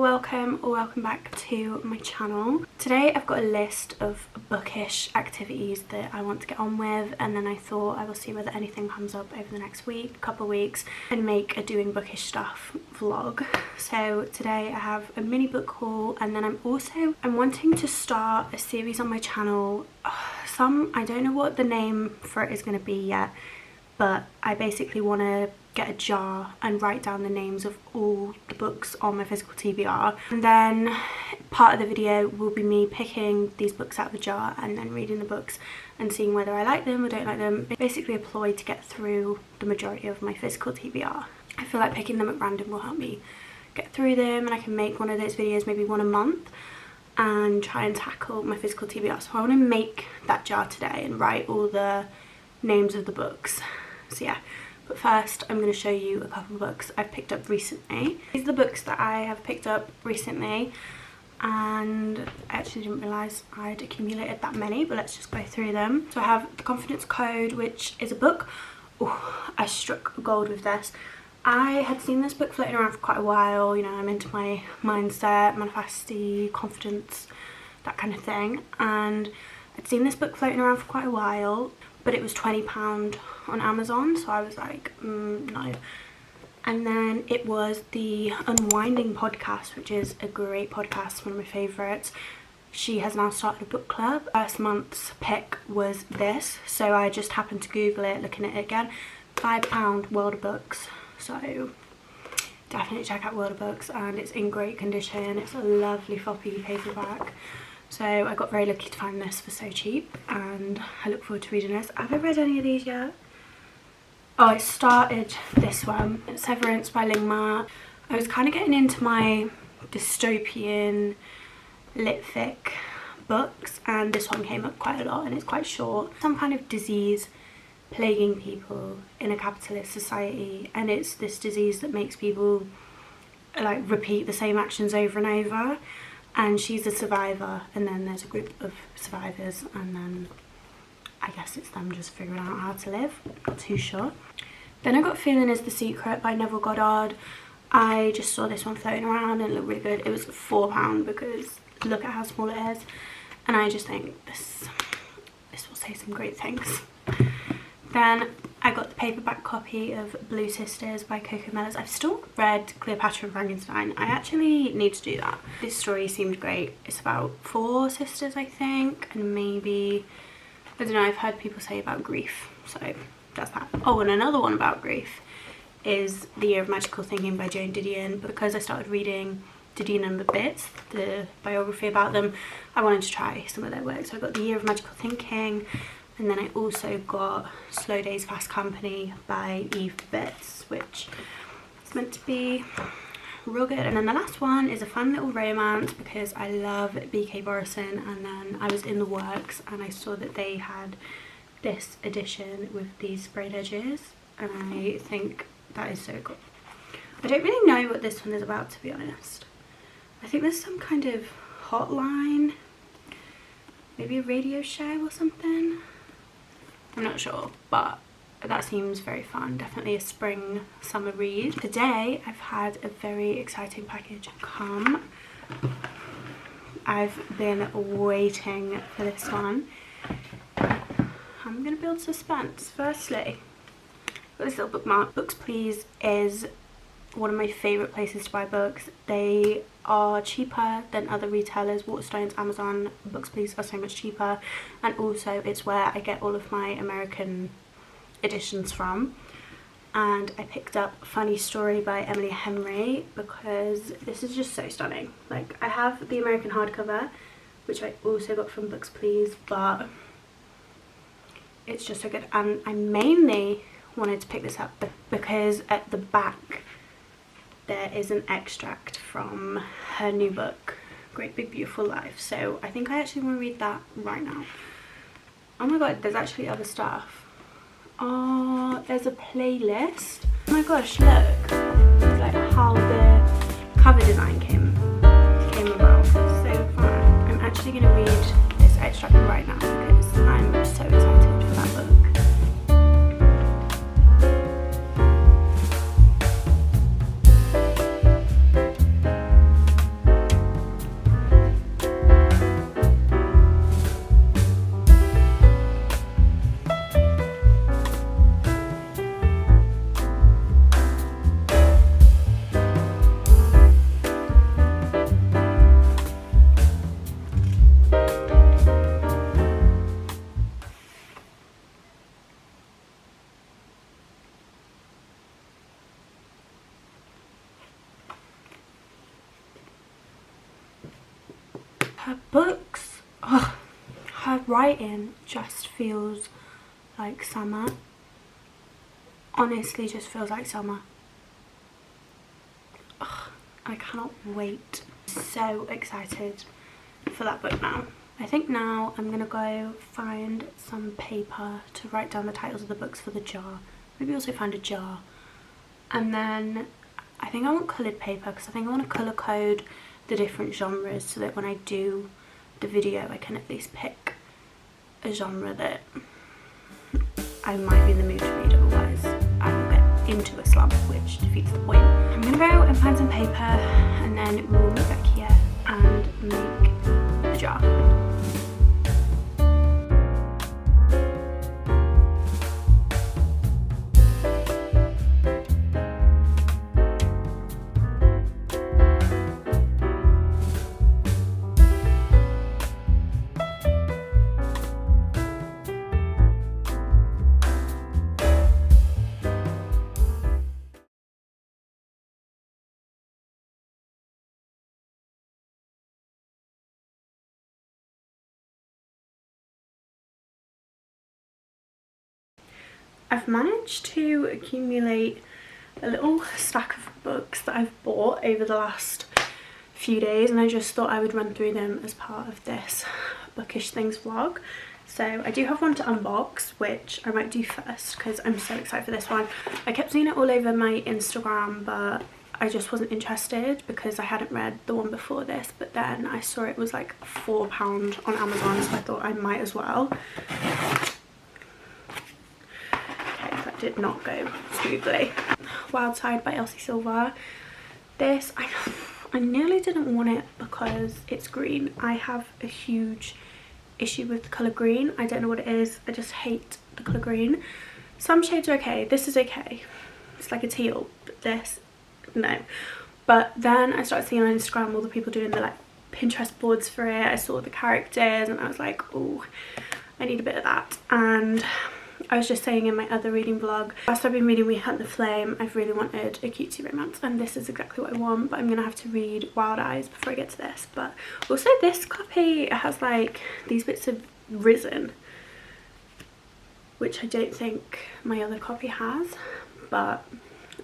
welcome or welcome back to my channel. Today I've got a list of bookish activities that I want to get on with, and then I thought I will see whether anything comes up over the next couple of weeks and make a doing bookish stuff vlog. So today I have a mini book haul, and then I'm wanting to start a series on my channel. I don't know what the name for it is going to be yet, but I basically want to get a jar and write down the names of all the books on my physical TBR, and then part of the video will be me picking these books out of the jar and then reading the books and seeing whether I like them or don't like them. Basically a ploy to get through the majority of my physical TBR. I feel like picking them at random will help me get through them, and I can make one of those videos, maybe one a month, and try and tackle my physical TBR. So I want to make that jar today and write all the names of the books. So yeah, but first I'm going to show you a couple of books I've picked up recently. These are the books that I have picked up recently, and I actually didn't realise I'd accumulated that many, but let's just go through them. So I have The Confidence Code, which is a book. Oh, I struck gold with this. I had seen this book floating around for quite a while. You know, I'm into my mindset, manifesting, confidence, that kind of thing, and I'd seen this book floating around for quite a while, but it was £20 on Amazon, so I was like, no. And then it was the Unwinding podcast, which is a great podcast, one of my favourites. She has now started a book club. First month's pick was this, so I just happened to Google it, looking at it again. £5 World of Books, so definitely check out World of Books, and it's in great condition. It's a lovely floppy paperback. So I got very lucky to find this for so cheap, and I look forward to reading this. Have I read any of these yet? Oh, I started this one, Severance by Lingma. I was kind of getting into my dystopian lit fic books, and this one came up quite a lot, and it's quite short. Some kind of disease plaguing people in a capitalist society, and it's this disease that makes people like repeat the same actions over and over. And she's a survivor, and then there's a group of survivors, and then I guess it's them just figuring out how to live. Not too sure. Then I got Feeling Is the Secret by Neville Goddard. I just saw this one floating around and it looked really good. It was £4 because look at how small it is, and I just think this will say some great things. Then I got the paperback copy of Blue Sisters by Coco Mellors. I've still read Cleopatra and Frankenstein. I actually need to do that. This story seemed great. It's about 4 sisters, I think, and maybe, I don't know, I've heard people say about grief, so that's that. Oh, and another one about grief is The Year of Magical Thinking by Joan Didion. Because I started reading Didion and the Bits, the biography about them, I wanted to try some of their work. So I got The Year of Magical Thinking, and then I also got Slow Days Fast Company by Eve Bits, which is meant to be real good. And then the last one is a fun little romance because I love BK Borison, and then I was in the works and I saw that they had this edition with these sprayed edges, and I think that is so cool. I don't really know what this one is about, to be honest. I think there's some kind of hotline, maybe a radio show or something. I'm not sure, but that seems very fun. Definitely a spring summer read. Today I've had a very exciting package come. I've been waiting for this one. I'm gonna build suspense. Firstly, got this little bookmark. Books Please is one of my favourite places to buy books. They are cheaper than other retailers. Waterstones, Amazon, Books Please are so much cheaper, and also it's where I get all of my American editions from. And I picked up Funny Story by Emily Henry because this is just so stunning. Like, I have the American hardcover, which I also got from Books Please, but it's just so good. And I mainly wanted to pick this up because at the back there is an extract from her new book, Great Big Beautiful Life. So I think I actually want to read that right now. Oh my god, there's actually other stuff. Oh, there's a playlist. Oh my gosh, look. It's like how the cover design came about. It's so fun. I'm actually going to read this extract right now because I'm so excited for that book. Her books, oh, her writing just feels like summer. Honestly, just feels like summer. Ugh, I cannot wait. So excited for that book now. I think now I'm gonna go find some paper to write down the titles of the books for the jar. Maybe also find a jar. And then I think I want coloured paper because I think I want to colour code the different genres so that when I do the video I can at least pick a genre that I might be in the mood to read, otherwise I will get into a slump, which defeats the point. I'm gonna go and find some paper and then we'll meet back here and make the jar. I've managed to accumulate a little stack of books that I've bought over the last few days, and I just thought I would run through them as part of this Bookish Things vlog. So I do have one to unbox, which I might do first because I'm so excited for this one. I kept seeing it all over my Instagram, but I just wasn't interested because I hadn't read the one before this, but then I saw it was like £4 on Amazon, so I thought I might as well. Did not go smoothly. Wild Side by Elsie Silver. This, I nearly didn't want it because it's green. I have a huge issue with the colour green. I don't know what it is. I just hate the colour green. Some shades are okay. This is okay. It's like a teal, but this, no. But then I started seeing on Instagram all the people doing the like Pinterest boards for it. I saw the characters and I was like, oh, I need a bit of that. And I was just saying in my other reading vlog, whilst I've been reading We Hunt the Flame, I've really wanted a cutesy romance, and this is exactly what I want, but I'm gonna have to read Wild Eyes before I get to this. But also this copy has like these bits of Risen, which I don't think my other copy has, but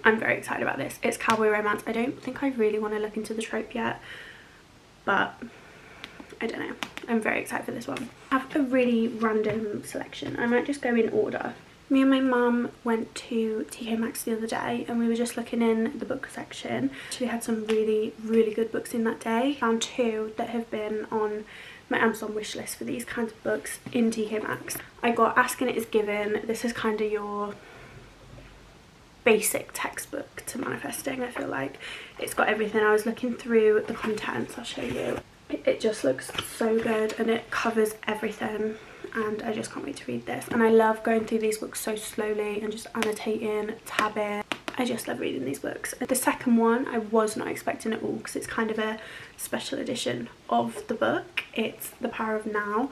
I'm very excited about this. It's cowboy romance. I don't think I really want to look into the trope yet, but I don't know. I'm very excited for this one. I have a really random selection. I might just go in order. Me and my mum went to TK Maxx the other day and we were just looking in the book section. Actually had some really good books in that day. Found two that have been on my Amazon wish list for these kinds of books in TK Maxx. I got Asking It Is Given. This is kind of your basic textbook to manifesting, I feel like. It's got everything. I was looking through the contents, I'll show you. It just looks so good and it covers everything, and I just can't wait to read this. And I love going through these books so slowly and just annotating, tabbing. I just love reading these books. The second one I was not expecting at all because it's kind of a special edition of the book. It's The Power of Now,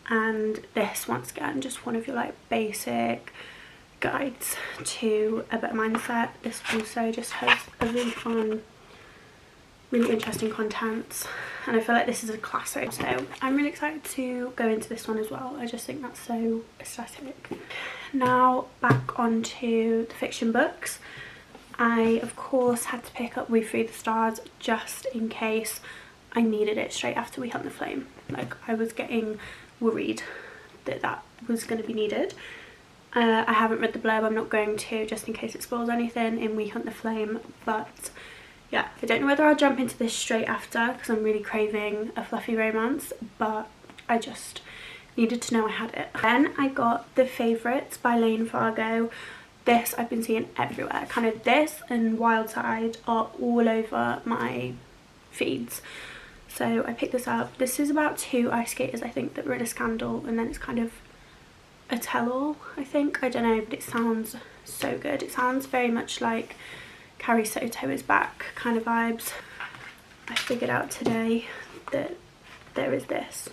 and this, once again, just one of your like basic guides to a better mindset. This also just has a really fun, really interesting contents, and I feel like this is a classic, so I'm really excited to go into this one as well. I just think that's so aesthetic. Now back onto the fiction books. I of course had to pick up We Free the Stars just in case I needed it straight after We Hunt the Flame. Like, I was getting worried that that was going to be needed. I haven't read the blurb. I'm not going to, just in case it spoils anything in We Hunt the Flame, but yeah, I don't know whether I'll jump into this straight after because I'm really craving a fluffy romance, but I just needed to know I had it. Then I got The Favourites by Lane Fargo. This I've been seeing everywhere. Kind of this and Wild Side are all over my feeds. So I picked this up. This is about two ice skaters, I think, that were in a scandal, and then it's kind of a tell-all, I think. I don't know, but it sounds so good. It sounds very much like Carrie Soto is back kind of vibes. I figured out today that there is this.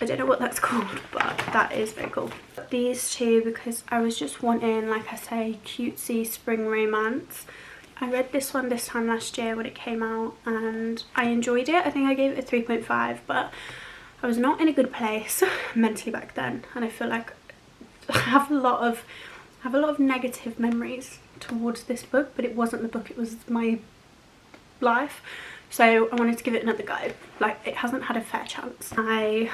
I don't know what that's called, but that is very cool. These two because I was just wanting, like I say, cutesy spring romance. I read this one this time last year when it came out and I enjoyed it. I think I gave it a 3.5, but I was not in a good place mentally back then, and I feel like I have a lot of negative memories towards this book, but it wasn't the book, it was my life. So I wanted to give it another go. Like, it hasn't had a fair chance. I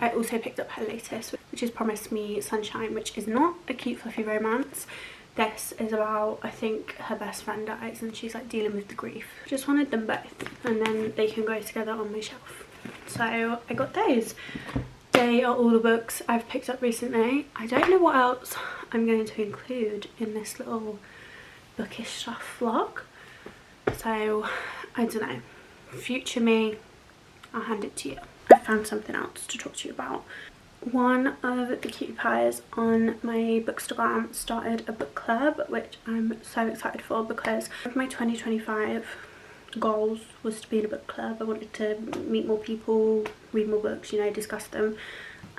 also picked up her latest, which is Promise Me Sunshine, which is not a cute fluffy romance. This is about, I think, her best friend dies and she's like dealing with the grief. Just wanted them both and then they can go together on my shelf. So I got those. They are all the books I've picked up recently. I don't know what else I'm going to include in this little bookish stuff vlog. So I don't know. Future me, I'll hand it to you. I found something else to talk to you about. One of the cutie pies on my Bookstagram started a book club, which I'm so excited for because one of my 2025 goals was to be in a book club. I wanted to meet more people, read more books, you know, discuss them.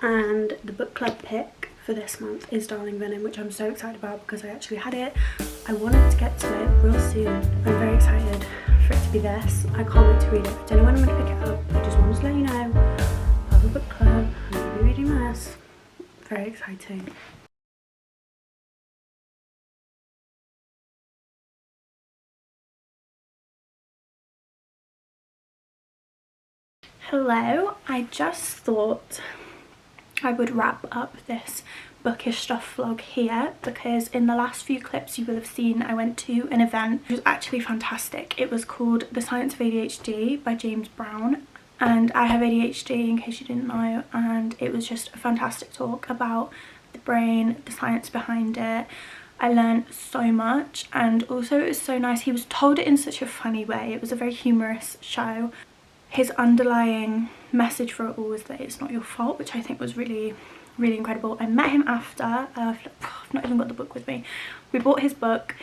And the book club pick for this month is Darling Venom, which I'm so excited about because I actually had it. I wanted to get to it real soon. I'm very excited for it to be this. I can't wait to read it. I don't know when I'm going to pick it up. I just wanted to let you know. I have a book club. I'm going to be reading this. Very exciting. Hello, I just thought I would wrap up this bookish stuff vlog here because in the last few clips you will have seen I went to an event which was actually fantastic. It was called The Science of ADHD by James Brown, and I have ADHD in case you didn't know, and it was just a fantastic talk about the brain, the science behind it. I learned so much, and also it was so nice. He was told it in such a funny way. It was a very humorous show. His underlying message for it all was that it's not your fault, which I think was really, really incredible. I met him after. I've not even got the book with me. We bought his book,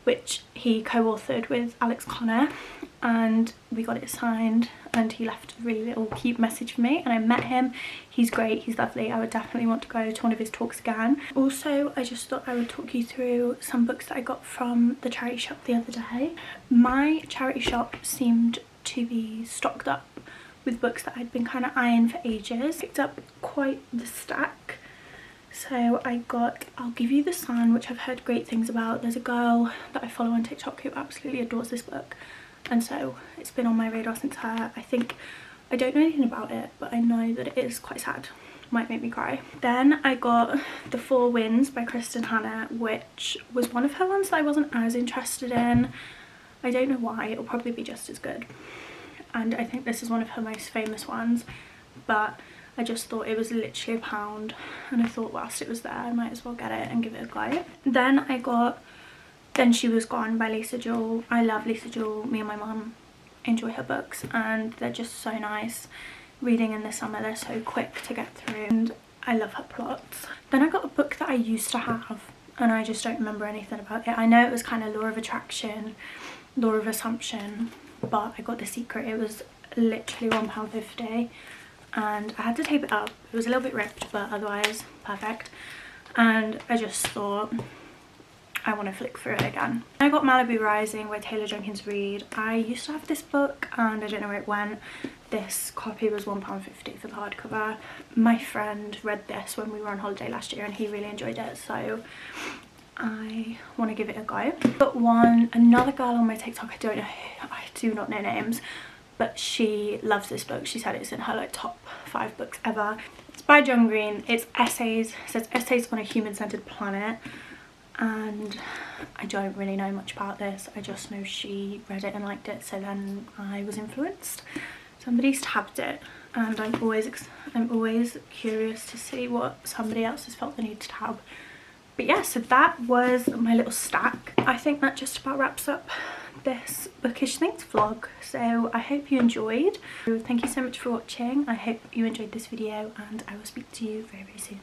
which he co-authored with Alex Connor, and we got it signed, and he left a really little cute message for me, and I met him. He's great, he's lovely. I would definitely want to go to one of his talks again. Also, I just thought I would talk you through some books that I got from the charity shop the other day. My charity shop seemed to be stocked up with books that I'd been kind of eyeing for ages. Picked up quite the stack. So I got I'll Give You the Sun, which I've heard great things about. There's a girl that I follow on TikTok who absolutely adores this book, and so it's been on my radar since her. I don't know anything about it, but I know that it is quite sad. Might make me cry. Then I got The Four Winds by Kristen Hanna, which was one of her ones that I wasn't as interested in. I don't know why. It'll probably be just as good, and I think this is one of her most famous ones, but I just thought it was literally £1, and I thought whilst it was there I might as well get it and give it a go. Then I got Then She Was Gone by Lisa Jewell. I love Lisa Jewell. Me and my mum enjoy her books and they're just so nice. Reading in the summer, they're so quick to get through and I love her plots. Then I got a book that I used to have and I just don't remember anything about it. I know it was kind of Law of Attraction, Law of Assumption, but I got The Secret. It was literally £1.50 and I had to tape it up. It was a little bit ripped, but otherwise perfect. And I just thought I want to flick through it again. I got Malibu Rising by Taylor Jenkins Reid. I used to have this book and I don't know where it went. This copy was £1.50 for the hardcover. My friend read this when we were on holiday last year and he really enjoyed it, so I want to give it a go. But another girl on my TikTok, I do not know names, but she loves this book. She said it's in her like top 5 books ever. It's by John Green. It's essays. It says Essays on a Human-Centered Planet, and I don't really know much about this. I just know she read it and liked it, so then I was influenced. Somebody's tabbed it and I'm always curious to see what somebody else has felt the need to tab. But yeah, so that was my little stack. I think that just about wraps up this Bookish Things vlog. So I hope you enjoyed. Thank you so much for watching. I hope you enjoyed this video and I will speak to you very, very soon.